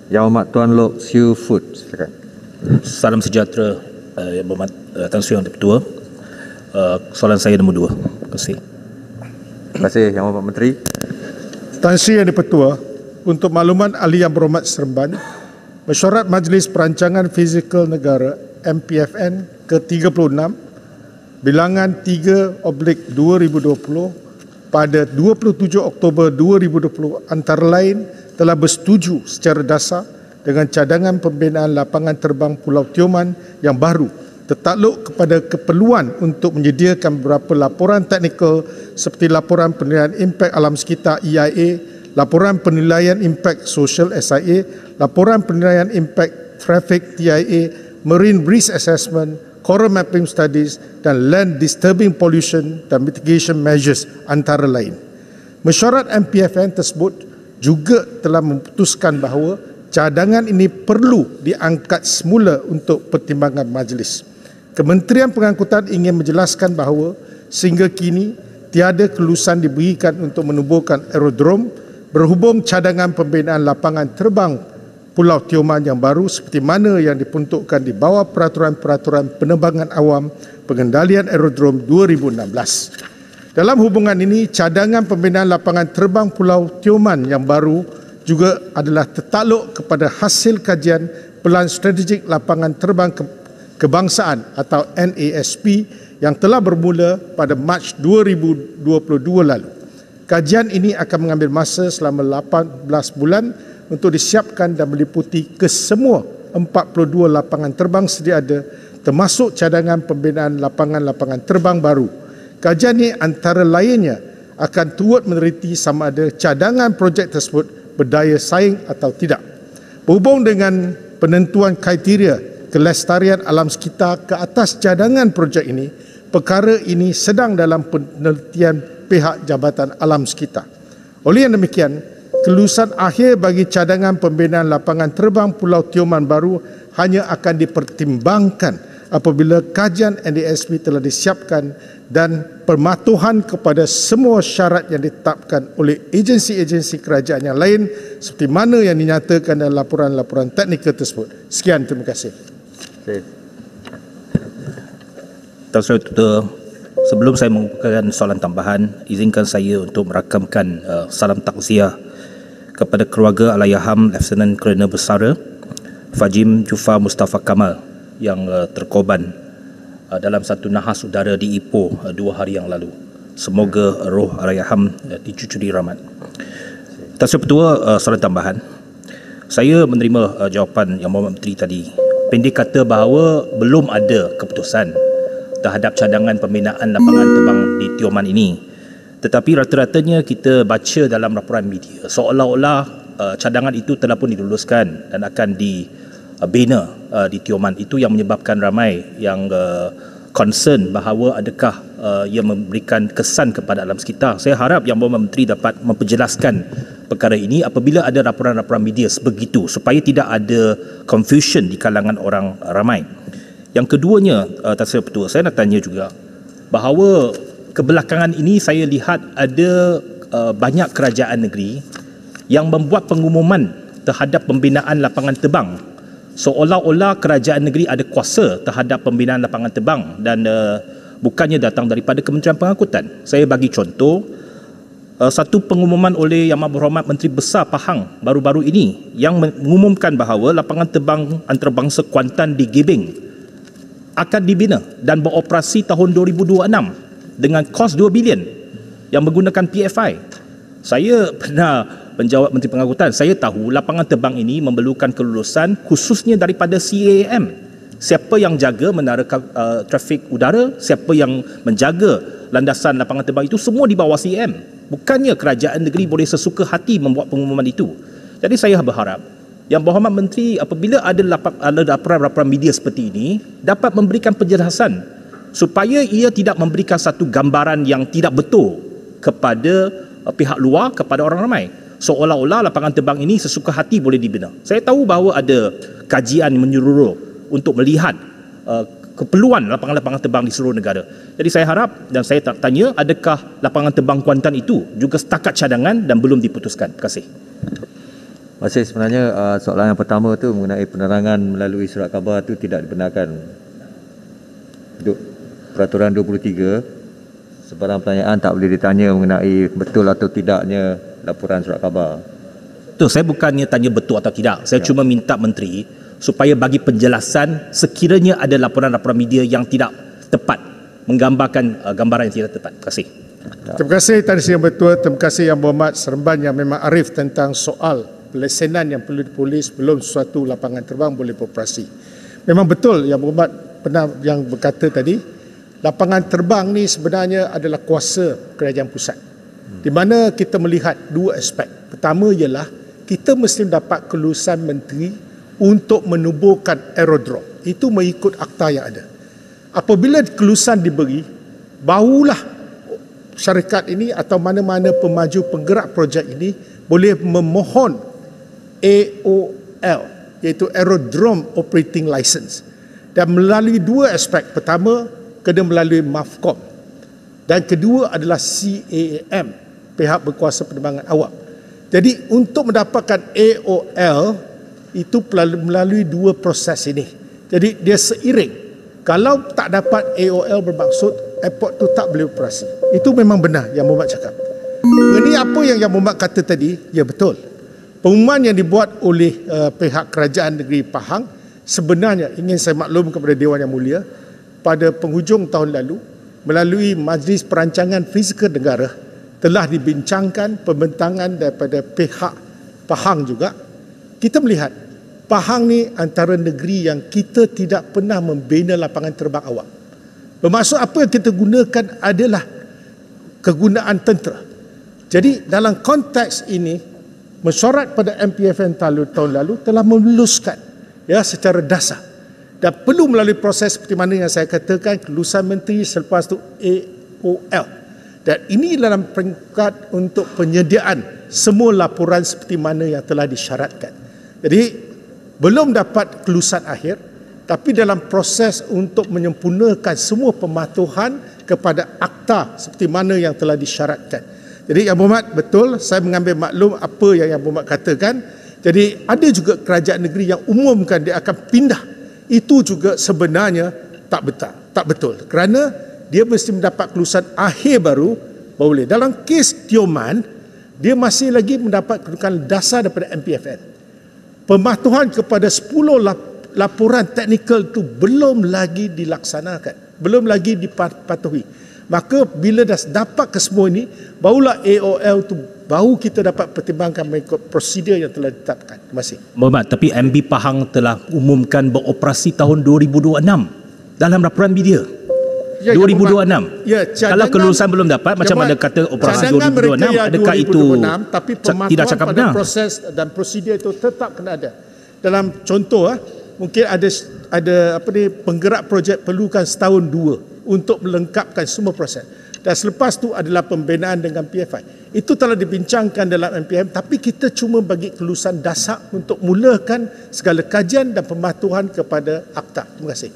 Yang Amat Tuan Loh Siu Food, silakan. Salam sejahtera Yang Berhormat Tan Sri Yang Di-Pertua. Soalan saya nombor 2. Terima kasih. Terima kasih Yang Berhormat Menteri. Tan Sri Yang Di-Pertua, untuk makluman ahli Yang Berhormat Seremban, Mesyuarat Majlis Perancangan Fizikal Negara MPFN ke-36 bilangan 3/2020 pada 27 Oktober 2020 antara lain telah bersetuju secara dasar dengan cadangan pembinaan lapangan terbang Pulau Tioman yang baru tertakluk kepada keperluan untuk menyediakan beberapa laporan teknikal seperti laporan penilaian impak alam sekitar EIA, laporan penilaian impak sosial SIA, laporan penilaian impak traffic TIA, marine risk assessment, coral mapping studies dan land disturbing pollution dan mitigation measures antara lain. Mesyuarat MPFN tersebut juga telah memutuskan bahawa cadangan ini perlu diangkat semula untuk pertimbangan majlis. Kementerian Pengangkutan ingin menjelaskan bahawa sehingga kini tiada kelulusan diberikan untuk menubuhkan aerodrom berhubung cadangan pembinaan lapangan terbang Pulau Tioman yang baru seperti mana yang diperuntukkan di bawah Peraturan-Peraturan Penerbangan Awam Pengendalian Aerodrom 2016. Dalam hubungan ini, cadangan pembinaan lapangan terbang Pulau Tioman yang baru juga adalah tertakluk kepada hasil kajian Pelan Strategik Lapangan Terbang Kebangsaan atau NASP yang telah bermula pada Mac 2022 lalu. Kajian ini akan mengambil masa selama 18 bulan untuk disiapkan dan meliputi kesemua 42 lapangan terbang sedia ada termasuk cadangan pembinaan lapangan-lapangan terbang baru. Kajian ini antara lainnya akan turut meneliti sama ada cadangan projek tersebut berdaya saing atau tidak. Berhubung dengan penentuan kriteria kelestarian alam sekitar ke atas cadangan projek ini, perkara ini sedang dalam penelitian pihak Jabatan Alam Sekitar. Oleh yang demikian, kelulusan akhir bagi cadangan pembinaan lapangan terbang Pulau Tioman baru hanya akan dipertimbangkan apabila kajian NASP telah disiapkan dan permatuhan kepada semua syarat yang ditetapkan oleh agensi-agensi kerajaan yang lain seperti mana yang dinyatakan dalam laporan-laporan teknikal tersebut. Sekian, terima kasih. Tuan Sri Ketua, sebelum saya mengumpulkan soalan tambahan, izinkan saya untuk merakamkan salam takziah kepada keluarga Allahyarham Lieutenant Colonel Bersara Fajim Jufa Mustafa Kamal yang terkorban dalam satu nahas udara di Ipoh 2 hari yang lalu. Semoga roh Allahyarham dicucuri rahmat. Tuan Sri Ketua, soalan tambahan. Saya menerima jawapan Yang Berhormat Menteri tadi. Pendek kata bahawa belum ada keputusan terhadap cadangan pembinaan lapangan terbang di Tioman ini. Tetapi rata-ratanya kita baca dalam laporan media seolah-olah cadangan itu telah pun diluluskan dan akan dibina di Tioman. Itu yang menyebabkan ramai yang concern bahawa adakah ia memberikan kesan kepada alam sekitar. Saya harap Yang Berhormat Menteri dapat memperjelaskan perkara ini apabila ada laporan-laporan media sebegitu supaya tidak ada confusion di kalangan orang ramai. Yang keduanya, Tan Sri Ketua, saya nak tanya juga bahawa kebelakangan ini saya lihat ada banyak kerajaan negeri yang membuat pengumuman terhadap pembinaan lapangan terbang seolah-olah kerajaan negeri ada kuasa terhadap pembinaan lapangan terbang dan bukannya datang daripada Kementerian Pengangkutan. Saya bagi contoh, satu pengumuman oleh Yang Berhormat Menteri Besar Pahang baru-baru ini yang mengumumkan bahawa lapangan terbang antarabangsa Kuantan di Gebeng akan dibina dan beroperasi tahun 2026 dengan kos 2 bilion yang menggunakan PFI. Saya pernah menjawab Menteri Pengangkutan, saya tahu lapangan terbang ini memerlukan kelulusan khususnya daripada CAAM. Siapa yang jaga menara trafik udara, siapa yang menjaga landasan lapangan terbang itu semua di bawah CAAM. Bukannya kerajaan negeri boleh sesuka hati membuat pengumuman itu. Jadi saya berharap Yang Berhormat Menteri apabila ada laporan-laporan media seperti ini dapat memberikan penjelasan supaya ia tidak memberikan satu gambaran yang tidak betul kepada pihak luar, kepada orang ramai. Seolah-olah lapangan terbang ini sesuka hati boleh dibina. Saya tahu bahawa ada kajian menyeluruh untuk melihat keperluan lapangan-lapangan terbang di seluruh negara. Jadi saya harap dan saya tanya, adakah lapangan terbang Kuantan itu juga setakat cadangan dan belum diputuskan? Terima kasih. Terima Masih sebenarnya soalan yang pertama tu mengenai penerangan melalui surat khabar tu tidak dibenarkan. Peraturan 23, sebarang pertanyaan tak boleh ditanya mengenai betul atau tidaknya laporan surat khabar. Tu saya bukannya tanya betul atau tidak. Saya cuma minta menteri supaya bagi penjelasan sekiranya ada laporan-laporan media yang tidak tepat, menggambarkan gambaran yang tidak tepat. Terima kasih. Terima kasih Tan Sri Yang Bertuah. Terima kasih Yang Berhormat Seremban yang memang arif tentang soal pelesenan yang perlu dipolis sebelum suatu lapangan terbang boleh beroperasi. Memang betul Yang Berhormat pernah yang berkata tadi, lapangan terbang ni sebenarnya adalah kuasa kerajaan pusat. Di mana kita melihat dua aspek. Pertama ialah kita mesti dapat kelulusan menteri untuk menubuhkan aerodrom. Itu mengikut akta yang ada. Apabila kelulusan diberi, barulah syarikat ini atau mana-mana pemaju penggerak projek ini boleh memohon AOL, iaitu Aerodrome Operating License. Dan melalui dua aspek. Pertama, kena melalui MAFCOM. Dan kedua adalah CAAM, pihak berkuasa penerbangan awam. Jadi untuk mendapatkan AOL itu melalui dua proses ini. Jadi dia seiring. Kalau tak dapat AOL bermaksud airport tu tak boleh operasi. Itu memang benar yang Muhammad cakap. Ini apa yang Muhammad kata tadi, ya betul. Pengumuman yang dibuat oleh pihak kerajaan negeri Pahang sebenarnya ingin saya maklum kepada Dewan Yang Mulia, pada penghujung tahun lalu melalui Majlis Perancangan Fizikal Negara telah dibincangkan pembentangan daripada pihak Pahang juga. Kita melihat Pahang ni antara negeri yang kita tidak pernah membina lapangan terbang awam. Bermaksud apa yang kita gunakan adalah kegunaan tentera. Jadi dalam konteks ini, mesyuarat pada MPFN tahun lalu telah meluluskan secara dasar dan perlu melalui proses seperti mana yang saya katakan, kelulusan menteri, selepas itu AOL. Dan ini dalam peringkat untuk penyediaan semua laporan seperti mana yang telah disyaratkan. Jadi belum dapat kelulusan akhir, tapi dalam proses untuk menyempurnakan semua pematuhan kepada akta seperti mana yang telah disyaratkan. Jadi Yang Berhormat, betul, saya mengambil maklum apa yang Yang Berhormat katakan. Jadi ada juga kerajaan negeri yang umumkan dia akan pindah. Itu juga sebenarnya tak betul. Kerana dia mesti mendapat kelulusan akhir baru boleh. Dalam kes Tioman, dia masih lagi mendapat kelulusan dasar daripada MPFN. Pematuhan kepada 10 laporan teknikal itu belum lagi dilaksanakan, belum lagi dipatuhi. Maka bila dah dapat ke semua ini, barulah AOL itu baru kita dapat pertimbangkan mengikut prosedur yang telah ditetapkan. Terima kasih. Mohon, tapi MB Pahang telah umumkan beroperasi tahun 2026 dalam laporan media. 2026. Ya, kalau kelulusan belum dapat, macam mana kata operasi 2026? Adakah itu 2026, tapi pematuhan tidak cakap pada benar? proses dan prosedur itu tetap kena ada. Dalam contoh, mungkin ada penggerak projek perlukan setahun dua untuk melengkapkan semua proses. Dan selepas itu adalah pembinaan dengan PFI. Itu telah dibincangkan dalam MPM, tapi kita cuma bagi kelulusan dasar untuk mulakan segala kajian dan pematuhan kepada akta. Terima kasih.